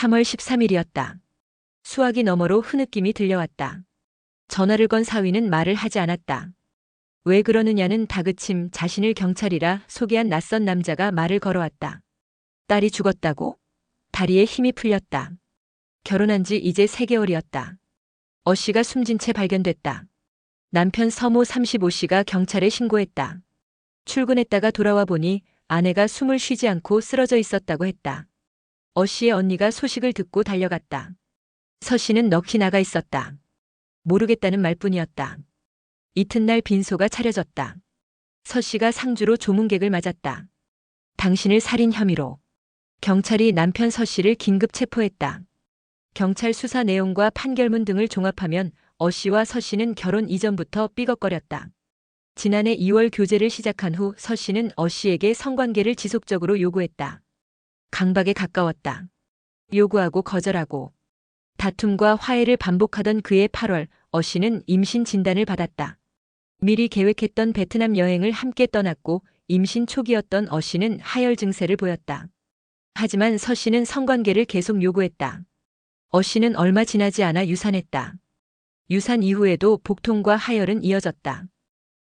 3월 13일이었다. 수화기 너머로 흐느낌이 들려왔다. 전화를 건 사위는 말을 하지 않았다. 왜 그러느냐는 다그침 자신을 경찰이라 소개한 낯선 남자가 말을 걸어왔다. 딸이 죽었다고? 다리에 힘이 풀렸다. 결혼한 지 이제 3개월이었다. 어씨가 숨진 채 발견됐다. 남편 서모 35씨가 경찰에 신고했다. 출근했다가 돌아와 보니 아내가 숨을 쉬지 않고 쓰러져 있었다고 했다. 어씨의 언니가 소식을 듣고 달려갔다. 서씨는 넋이 나가 있었다. 모르겠다는 말뿐이었다. 이튿날 빈소가 차려졌다. 서씨가 상주로 조문객을 맞았다. 당신을 살인 혐의로. 경찰이 남편 서씨를 긴급 체포했다. 경찰 수사 내용과 판결문 등을 종합하면 어씨와 서씨는 결혼 이전부터 삐걱거렸다. 지난해 2월 교제를 시작한 후 서씨는 어씨에게 성관계를 지속적으로 요구했다. 강박에 가까웠다. 요구하고 거절하고. 다툼과 화해를 반복하던 그해 8월 어씨는 임신 진단을 받았다. 미리 계획했던 베트남 여행을 함께 떠났고 임신 초기였던 어씨는 하열 증세를 보였다. 하지만 서씨는 성관계를 계속 요구했다. 어씨는 얼마 지나지 않아 유산했다. 유산 이후에도 복통과 하열은 이어졌다.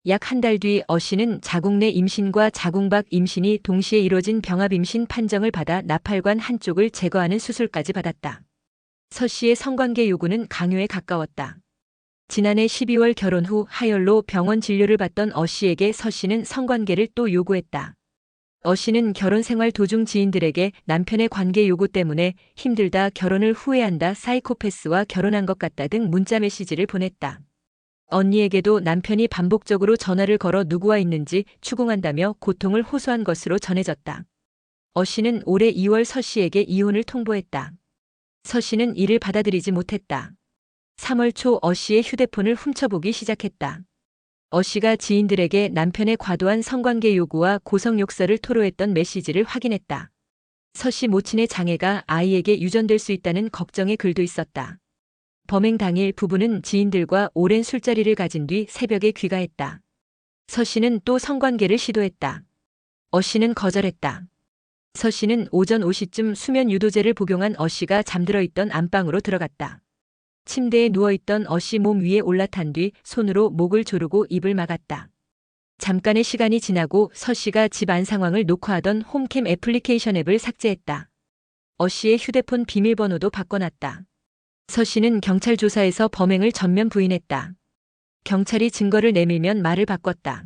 약 한 달 뒤 어씨는 자궁 내 임신과 자궁 밖 임신이 동시에 이뤄진 병합 임신 판정을 받아 나팔관 한쪽을 제거하는 수술까지 받았다. 서씨의 성관계 요구는 강요에 가까웠다. 지난해 12월 결혼 후 하열로 병원 진료를 받던 어씨에게 서씨는 성관계를 또 요구했다. 어씨는 결혼 생활 도중 지인들에게 남편의 관계 요구 때문에 힘들다, 결혼을 후회한다, 사이코패스와 결혼한 것 같다 등 문자 메시지를 보냈다. 언니에게도 남편이 반복적으로 전화를 걸어 누구와 있는지 추궁한다며 고통을 호소한 것으로 전해졌다. 어씨는 올해 2월 서씨에게 이혼을 통보했다. 서씨는 이를 받아들이지 못했다. 3월 초 어씨의 휴대폰을 훔쳐보기 시작했다. 어씨가 지인들에게 남편의 과도한 성관계 요구와 고성 욕설을 토로했던 메시지를 확인했다. 서씨 모친의 장애가 아이에게 유전될 수 있다는 걱정의 글도 있었다. 범행 당일 부부는 지인들과 오랜 술자리를 가진 뒤 새벽에 귀가했다. 서씨는 또 성관계를 시도했다. 어씨는 거절했다. 서씨는 오전 5시쯤 수면 유도제를 복용한 어씨가 잠들어 있던 안방으로 들어갔다. 침대에 누워있던 어씨 몸 위에 올라탄 뒤 손으로 목을 조르고 입을 막았다. 잠깐의 시간이 지나고 서씨가 집 안 상황을 녹화하던 홈캠 애플리케이션 앱을 삭제했다. 어씨의 휴대폰 비밀번호도 바꿔놨다. 서씨는 경찰 조사에서 범행을 전면 부인했다. 경찰이 증거를 내밀면 말을 바꿨다.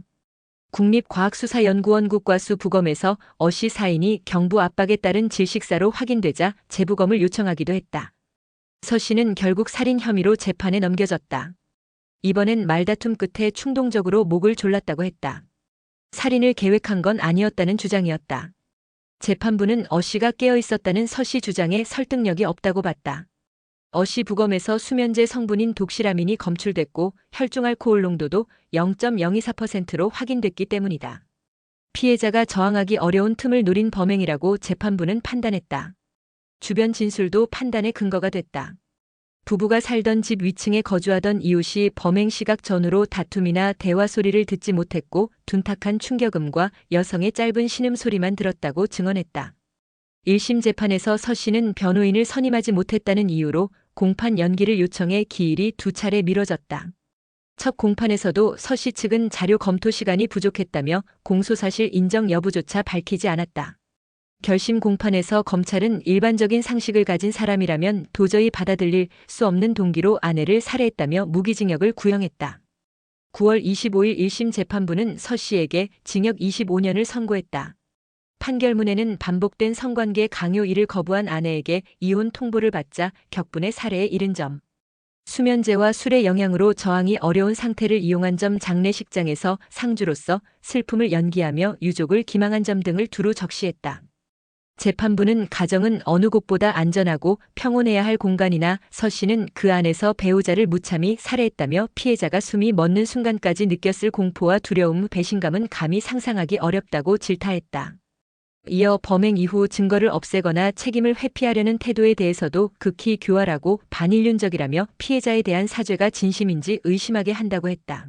국립과학수사연구원 국과수 부검에서 어씨 사인이 경부 압박에 따른 질식사로 확인되자 재부검을 요청하기도 했다. 서씨는 결국 살인 혐의로 재판에 넘겨졌다. 이번엔 말다툼 끝에 충동적으로 목을 졸랐다고 했다. 살인을 계획한 건 아니었다는 주장이었다. 재판부는 어씨가 깨어 있었다는 서씨 주장에 설득력이 없다고 봤다. 어씨 부검에서 수면제 성분인 독시라민이 검출됐고 혈중 알코올 농도도 0.024%로 확인됐기 때문이다. 피해자가 저항하기 어려운 틈을 노린 범행이라고 재판부는 판단했다. 주변 진술도 판단의 근거가 됐다. 부부가 살던 집 위층에 거주하던 이웃이 범행 시각 전후로 다툼이나 대화 소리를 듣지 못했고 둔탁한 충격음과 여성의 짧은 신음소리만 들었다고 증언했다. 1심 재판에서 서씨는 변호인을 선임하지 못했다는 이유로 공판 연기를 요청해 기일이 2차례 미뤄졌다. 첫 공판에서도 서씨 측은 자료 검토 시간이 부족했다며 공소사실 인정 여부조차 밝히지 않았다. 결심 공판에서 검찰은 일반적인 상식을 가진 사람이라면 도저히 받아들일 수 없는 동기로 아내를 살해했다며 무기징역을 구형했다. 9월 25일 1심 재판부는 서씨에게 징역 25년을 선고했다. 판결문에는 반복된 성관계 강요 이를 거부한 아내에게 이혼 통보를 받자 격분의 살해에 이른 점, 수면제와 술의 영향으로 저항이 어려운 상태를 이용한 점, 장례식장에서 상주로서 슬픔을 연기하며 유족을 기망한 점 등을 두루 적시했다. 재판부는 가정은 어느 곳보다 안전하고 평온해야 할 공간이나 서씨는 그 안에서 배우자를 무참히 살해했다며 피해자가 숨이 멎는 순간까지 느꼈을 공포와 두려움, 배신감은 감히 상상하기 어렵다고 질타했다. 이어 범행 이후 증거를 없애거나 책임을 회피하려는 태도에 대해서도 극히 교활하고 반인륜적이라며 피해자에 대한 사죄가 진심인지 의심하게 한다고 했다.